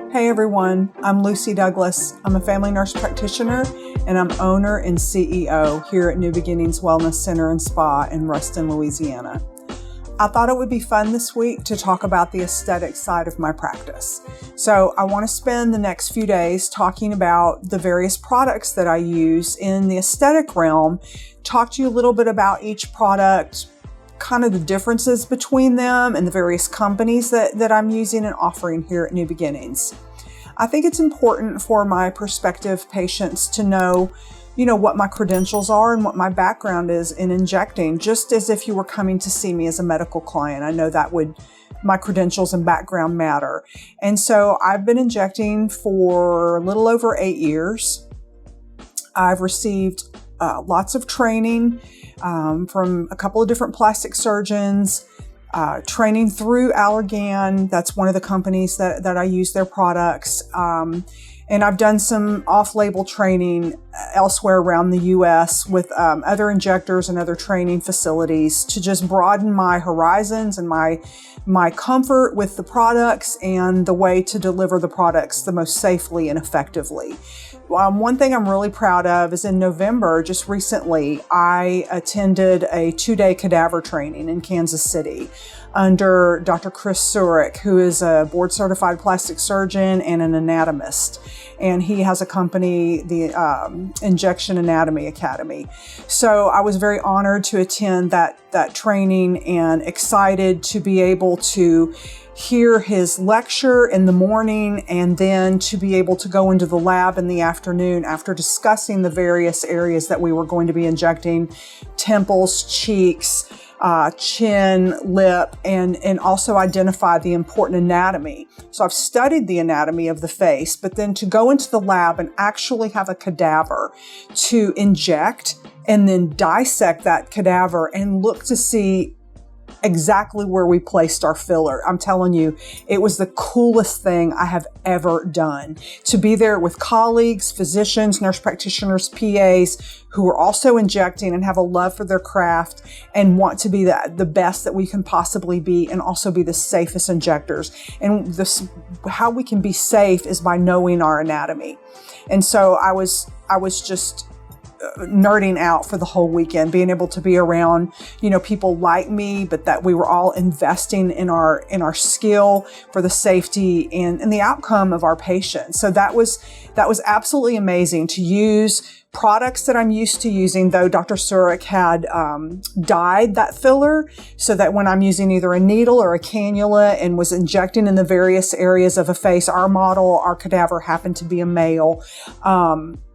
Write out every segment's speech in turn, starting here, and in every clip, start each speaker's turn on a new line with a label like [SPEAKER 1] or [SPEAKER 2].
[SPEAKER 1] Hey everyone, I'm Lucy Douglas. I'm a family nurse practitioner and I'm owner and CEO here at New Beginnings Wellness Center and Spa in Ruston, Louisiana. I thought it would be fun this week to talk about the aesthetic side of my practice. So I want to spend the next few days talking about the various products that I use in the aesthetic realm, talk to you a little bit about each product, kind of the differences between them and the various companies that I'm using and offering here at New Beginnings. I think it's important for my prospective patients to know, what my credentials are and what my background is in injecting, just as if you were coming to see me as a medical client. I know that my credentials and background matter. And so I've been injecting for a little over 8 years. I've received lots of training from a couple of different plastic surgeons, training through Allergan. That's one of the companies that I use their products. And I've done some off-label training elsewhere around the U.S. with other injectors and other training facilities to just broaden my horizons and my comfort with the products and the way to deliver the products the most safely and effectively. One thing I'm really proud of is in November, just recently, I attended a 2-day cadaver training in Kansas City under Dr. Chris Zurich, who is a board-certified plastic surgeon and an anatomist. And he has a company, the Injection Anatomy Academy. So I was very honored to attend that training and excited to be able to hear his lecture in the morning and then to be able to go into the lab in the afternoon after discussing the various areas that we were going to be injecting: temples, cheeks, chin, lip, and also identify the important anatomy. So I've studied the anatomy of the face, but then to go into the lab and actually have a cadaver to inject and then dissect that cadaver and look to see exactly where we placed our filler. I'm telling you, it was the coolest thing I have ever done. To be there with colleagues, physicians, nurse practitioners, PAs, who are also injecting and have a love for their craft and want to be the best that we can possibly be and also be the safest injectors. And how we can be safe is by knowing our anatomy. And so I was just nerding out for the whole weekend, being able to be around, people like me, but that we were all investing in our skill for the safety and the outcome of our patients. So that was absolutely amazing to use products that I'm used to using, though Dr. Zurich had dyed that filler so that when I'm using either a needle or a cannula and was injecting in the various areas of a face, our cadaver happened to be a male,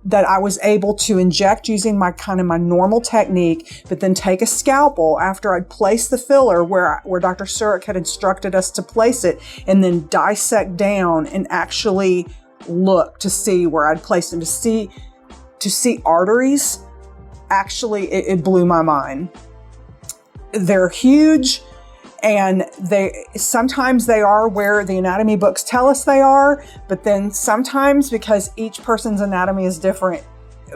[SPEAKER 1] that I was able to inject using my normal technique, but then take a scalpel after I'd placed the filler where Dr. Zurich had instructed us to place it, and then dissect down and actually look to see where I'd placed them, to see arteries. Actually, it blew my mind. They're huge. And sometimes they are where the anatomy books tell us they are, but then sometimes, because each person's anatomy is different,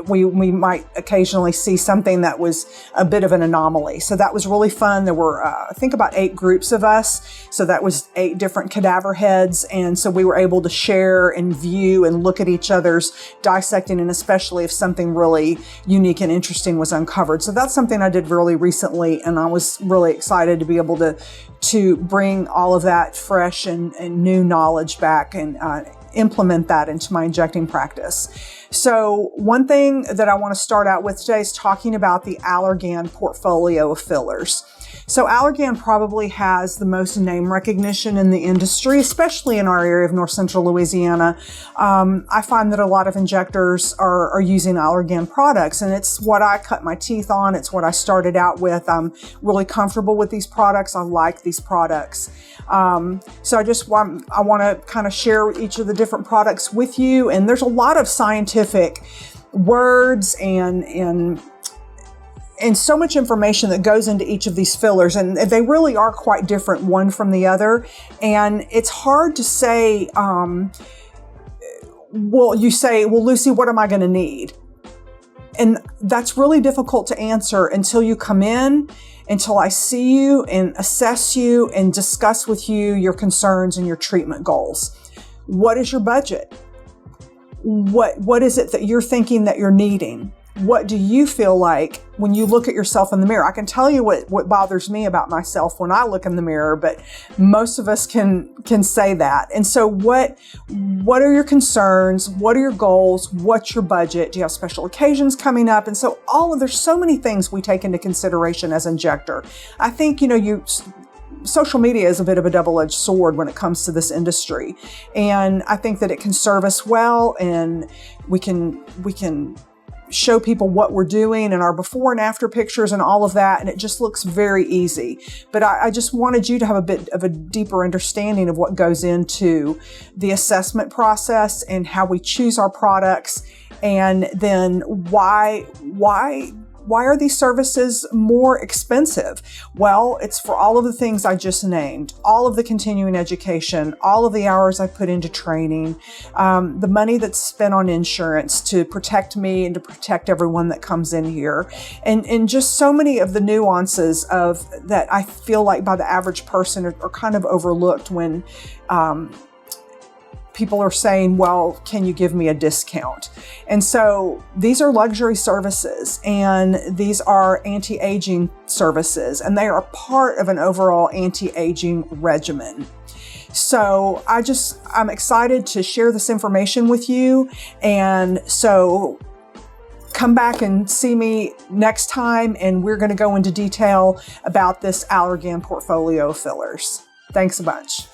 [SPEAKER 1] we might occasionally see something that was a bit of an anomaly. So that was really fun. There were, I think, about 8 groups of us. So that was 8 different cadaver heads. And so we were able to share and view and look at each other's dissecting, and especially if something really unique and interesting was uncovered. So that's something I did really recently. And I was really excited to be able to bring all of that fresh and new knowledge back and implement that into my injecting practice. So one thing that I want to start out with today is talking about the Allergan portfolio of fillers. So Allergan probably has the most name recognition in the industry, especially in our area of North Central Louisiana. I find that a lot of injectors are using Allergan products, and it's what I cut my teeth on. It's what I started out with. I'm really comfortable with these products. I like these products. So I want to kind of share each of the different products with you. And there's a lot of scientific words and so much information that goes into each of these fillers, and they really are quite different one from the other. And it's hard to say, Lucy, what am I going to need? And that's really difficult to answer until you come in, until I see you and assess you and discuss with you your concerns and your treatment goals. What is your budget? What is it that you're thinking that you're needing? What do you feel like when you look at yourself in the mirror? I can tell you what bothers me about myself when I look in the mirror, but most of us can say that. And so what are your concerns? What are your goals? What's your budget? Do you have special occasions coming up? And so there's so many things we take into consideration as injector. I think, social media is a bit of a double-edged sword when it comes to this industry. And I think that it can serve us well, and we can show people what we're doing and our before and after pictures and all of that. And it just looks very easy. But I just wanted you to have a bit of a deeper understanding of what goes into the assessment process and how we choose our products. And then why are these services more expensive? Well, it's for all of the things I just named, all of the continuing education, all of the hours I put into training, the money that's spent on insurance to protect me and to protect everyone that comes in here, and just so many of the nuances of that I feel like by the average person are kind of overlooked when people are saying, well, can you give me a discount? And so these are luxury services, and these are anti-aging services, and they are part of an overall anti-aging regimen. So I'm excited to share this information with you. And so come back and see me next time, and we're going to go into detail about this Allergan portfolio of fillers. Thanks a bunch.